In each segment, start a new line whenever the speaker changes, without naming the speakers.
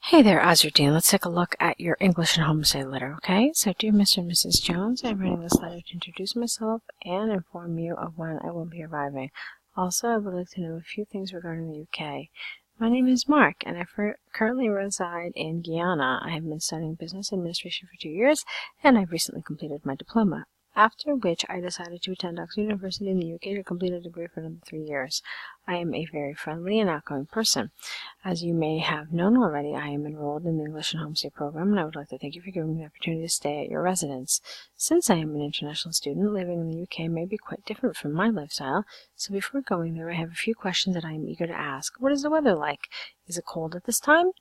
Hey there, Azrudeen. Let's take a look at your English and Homestay letter, okay? So, dear Mr. and Mrs. Jones, I'm writing this letter to introduce myself and inform you of when I will be arriving. Also, I would like to know a few things regarding the UK. My name is Mark, and I currently reside in Guyana. I have been studying business administration for 2 years, and I've recently completed my diploma. After which I decided to attend Oxford University in the UK to complete a degree for another 3 years. I am a very friendly and outgoing person. As you may have known already, I am enrolled in the English and Homestay program, and I would like to thank you for giving me the opportunity to stay at your residence. Since I am an international student, living in the UK may be quite different from my lifestyle, so before going there I have a few questions that I am eager to ask. What is the weather like? Is it cold at this time?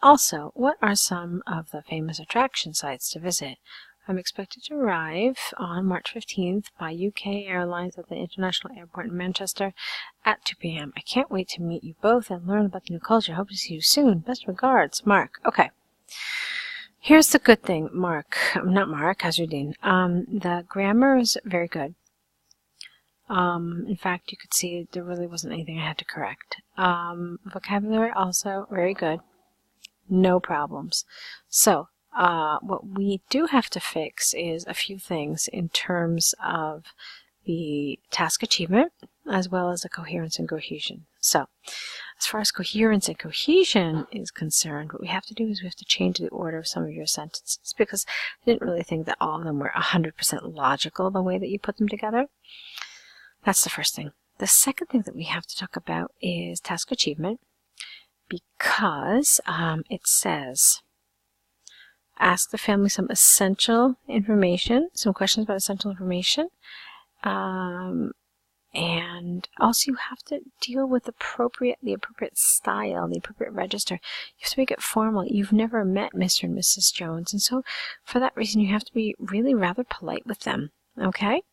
Also, what are some of the famous attraction sites to visit? I'm expected to arrive on March 15th by UK Airlines at the International Airport in Manchester at 2 p.m. I can't wait to meet you both and learn about the new culture. Hope to see you soon. Best regards, Mark. Okay. Here's the good thing, Azrudeen. The grammar is very good. In fact, you could see there really wasn't anything I had to correct. Vocabulary also very good. No problems. So, what we do have to fix is a few things in terms of the task achievement as well as the coherence and cohesion. So, as far as coherence and cohesion is concerned, what we have to do is we have to change the order of some of your sentences because I didn't really think that all of them were 100% logical the way that you put them together. That's the first thing. The second thing that we have to talk about is task achievement because it says, ask the family some essential information, some questions about essential information, and also you have to deal with the appropriate style, the appropriate register. You have to make it formal. You've never met Mr. and Mrs. Jones, and so for that reason you have to be really rather polite with them, okay?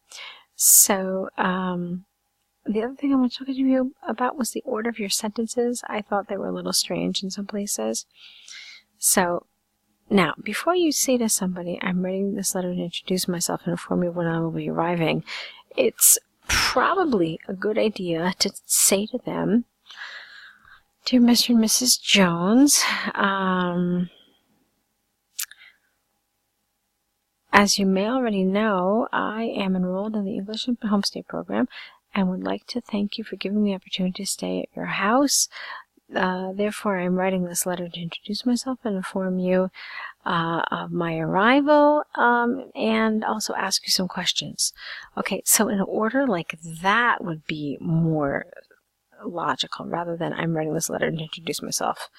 So, the other thing I want to talk to you about was the order of your sentences. I thought they were a little strange in some places. So, now, before you say to somebody, I'm writing this letter to introduce myself and inform you when I will be arriving, it's probably a good idea to say to them, Dear Mr. and Mrs. Jones, as you may already know, I am enrolled in the English and Homestay program and would like to thank you for giving me the opportunity to stay at your house. Therefore, I'm writing this letter to introduce myself and inform you of my arrival and also ask you some questions. Okay, so in an order like that would be more logical rather than I'm writing this letter to introduce myself.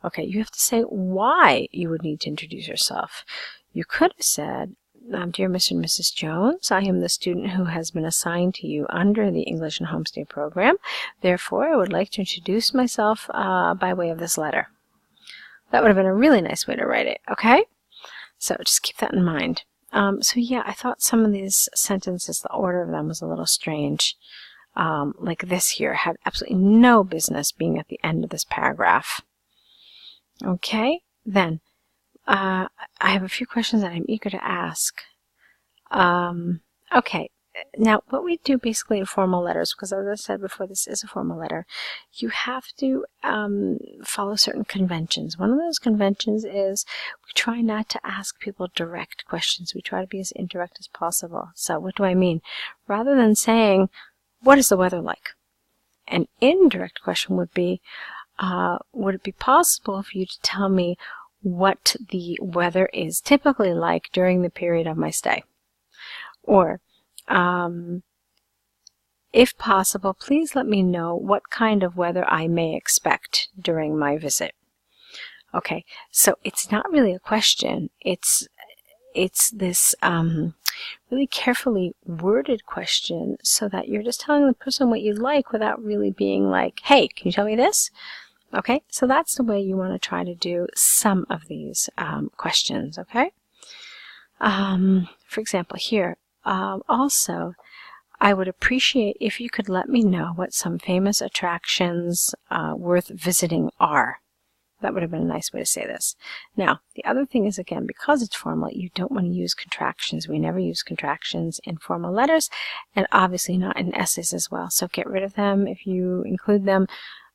Okay, you have to say why you would need to introduce yourself. You could have said, Dear Mr. and Mrs. Jones, I am the student who has been assigned to you under the English and Homestay program. Therefore, I would like to introduce myself by way of this letter. That would have been a really nice way to write it, okay? So just keep that in mind. So yeah, I thought some of these sentences, the order of them was a little strange. Like this here had absolutely no business being at the end of this paragraph. Okay, then. I have a few questions that I'm eager to ask. Okay, now what we do basically in formal letters, because as I said before, this is a formal letter, you have to follow certain conventions. One of those conventions is we try not to ask people direct questions. We try to be as indirect as possible. So what do I mean? Rather than saying, what is the weather like? An indirect question would be, would it be possible for you to tell me what the weather is typically like during the period of my stay? Or, if possible, please let me know what kind of weather I may expect during my visit. Okay, so it's not really a question. It's this really carefully worded question so that you're just telling the person what you like without really being like, hey, can you tell me this? Okay, so that's the way you want to try to do some of these questions, okay? For example, here, also, I would appreciate if you could let me know what some famous attractions worth visiting are. That would have been a nice way to say this. Now, the other thing is, again, because it's formal, you don't want to use contractions. We never use contractions in formal letters, and obviously not in essays as well. So get rid of them if you include them.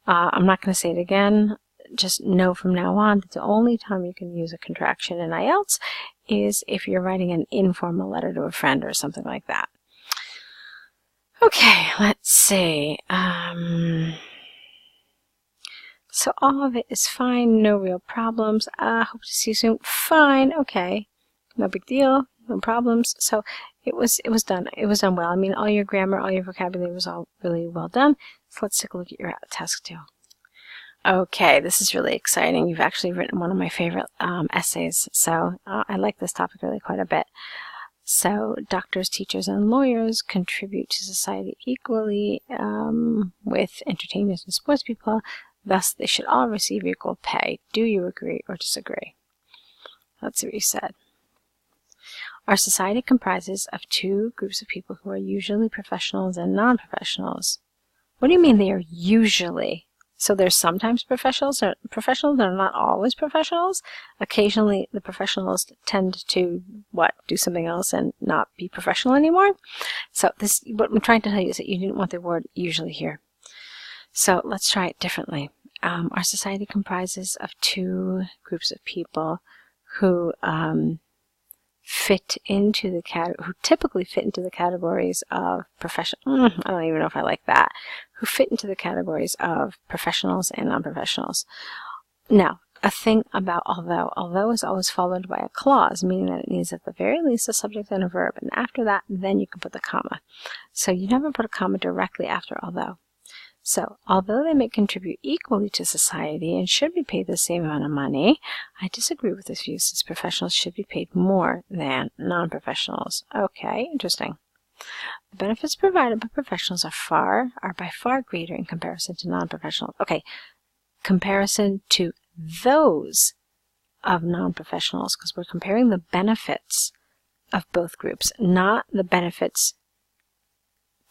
I'm not going to say it again. just know from now on that the only time you can use a contraction in IELTS is if you're writing an informal letter to a friend or something like that. Okay, let's see. So all of it is fine, no real problems. Hope to see you soon. Fine, okay. No big deal, no problems. So it was done. It was done well. I mean, all your grammar, all your vocabulary was all really well done. So let's take a look at your task 2. Okay, this is really exciting. You've actually written one of my favorite essays. So I like this topic really quite a bit. So doctors, teachers, and lawyers contribute to society equally with entertainers and sports people. Thus, they should all receive equal pay. Do you agree or disagree? Let's see what you said. Our society comprises of 2 groups of people who are usually professionals and non-professionals. What do you mean they are usually? So there's sometimes professionals are not always professionals. Occasionally the professionals tend to do something else and not be professional anymore. So what I'm trying to tell you is that you didn't want the word usually here. So let's try it differently. Our society comprises of 2 groups of people who typically fit into the categories of I don't even know if I like that. Who fit into the categories of professionals and non-professionals. Now, a thing about although is always followed by a clause, meaning that it needs at the very least a subject and a verb, and after that, then you can put the comma. So you never put a comma directly after although. So, although they may contribute equally to society and should be paid the same amount of money, I disagree with this view since professionals should be paid more than non-professionals. Okay, interesting. The benefits provided by professionals are by far greater in comparison to non-professionals. Okay, comparison to those of non-professionals, because we're comparing the benefits of both groups, not the benefits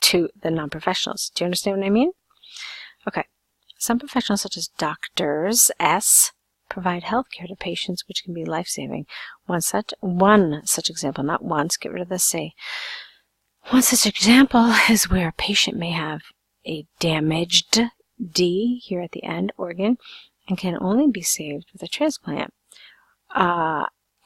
to the non-professionals. Do you understand what I mean? Okay, some professionals such as doctors, provide health care to patients which can be life-saving. One such example, not once, get rid of the C. One such example is where a patient may have a damaged D, here at the end, organ, and can only be saved with a transplant.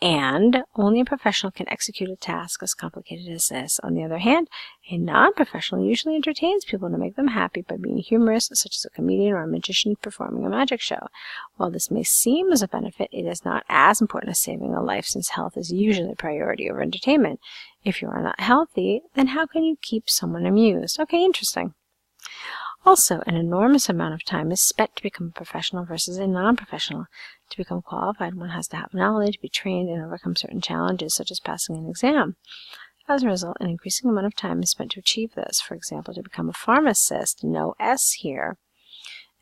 And only a professional can execute a task as complicated as this. On the other hand, a non-professional usually entertains people to make them happy by being humorous, such as a comedian or a magician performing a magic show. While this may seem as a benefit, it is not as important as saving a life, since health is usually a priority over entertainment. If you are not healthy, then how can you keep someone amused? Okay, interesting. Also, an enormous amount of time is spent to become a professional versus a non-professional. To become qualified, one has to have knowledge, be trained, and overcome certain challenges, such as passing an exam. As a result, an increasing amount of time is spent to achieve this. For example, to become a pharmacist, no S here,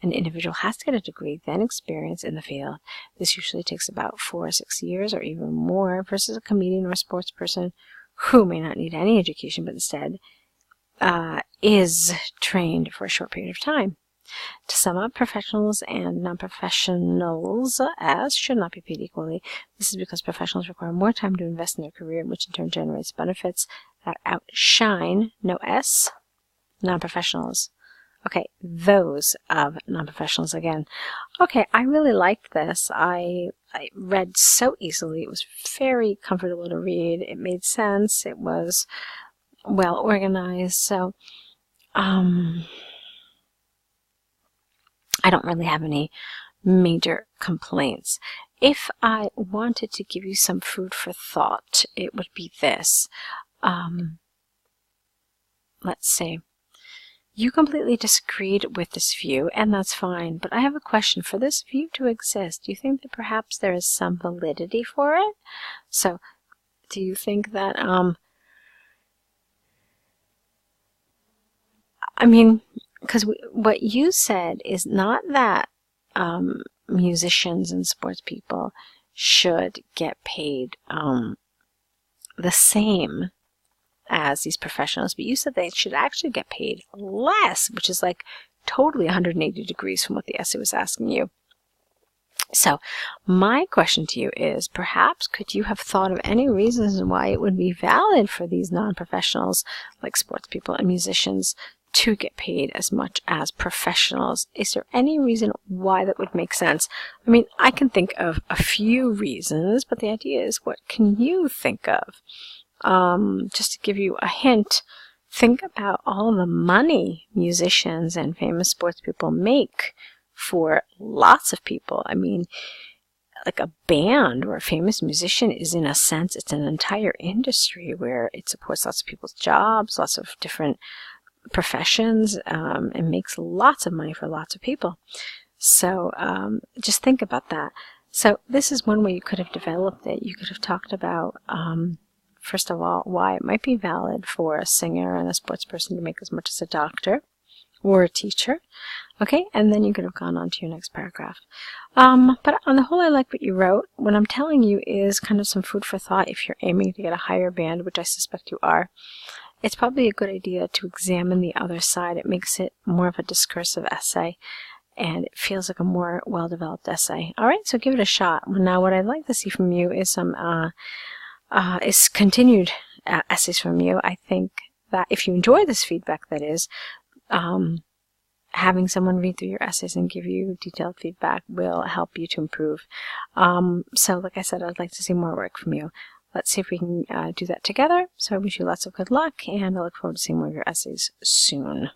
an individual has to get a degree, then experience in the field. This usually takes about 4 or 6 years, or even more, versus a comedian or a sports person who may not need any education, but instead is trained for a short period of time. To sum up, professionals and non-professionals should not be paid equally. This is because professionals require more time to invest in their career, which in turn generates benefits that outshine, no S, non-professionals. Okay, those of non-professionals again. Okay, I really liked this. I read so easily. It was very comfortable to read. It made sense. It was well organized. So, I don't really have any major complaints. If I wanted to give you some food for thought, it would be this. Let's see. You completely disagreed with this view, and that's fine, but I have a question. For this view to exist, do you think that perhaps there is some validity for it? So, do you think that, I mean, because what you said is not that musicians and sports people should get paid the same as these professionals, but you said they should actually get paid less, which is like totally 180 degrees from what the essay was asking you. So my question to you is, perhaps could you have thought of any reasons why it would be valid for these non-professionals like sports people and musicians to get paid as much as professionals. Is there any reason why that would make sense? I mean, I can think of a few reasons, but the idea is, what can you think of? Just to give you a hint, think about all the money musicians and famous sports people make for lots of people. I mean, like a band or a famous musician is, in a sense, it's an entire industry where it supports lots of people's jobs, lots of different professions, and makes lots of money for lots of people. So just think about that. So this is one way you could have developed it. You could have talked about, first of all, why it might be valid for a singer and a sports person to make as much as a doctor or a teacher. Okay, and then you could have gone on to your next paragraph. But on the whole, I like what you wrote. What I'm telling you is kind of some food for thought if you're aiming to get a higher band, which I suspect you are. It's probably a good idea to examine the other side. It makes it more of a discursive essay, and it feels like a more well-developed essay. All right, so give it a shot. Now, what I'd like to see from you is some continued essays from you. I think that if you enjoy this feedback, that is, having someone read through your essays and give you detailed feedback will help you to improve. So like I said, I'd like to see more work from you. Let's see if we can do that together. So I wish you lots of good luck, and I look forward to seeing more of your essays soon.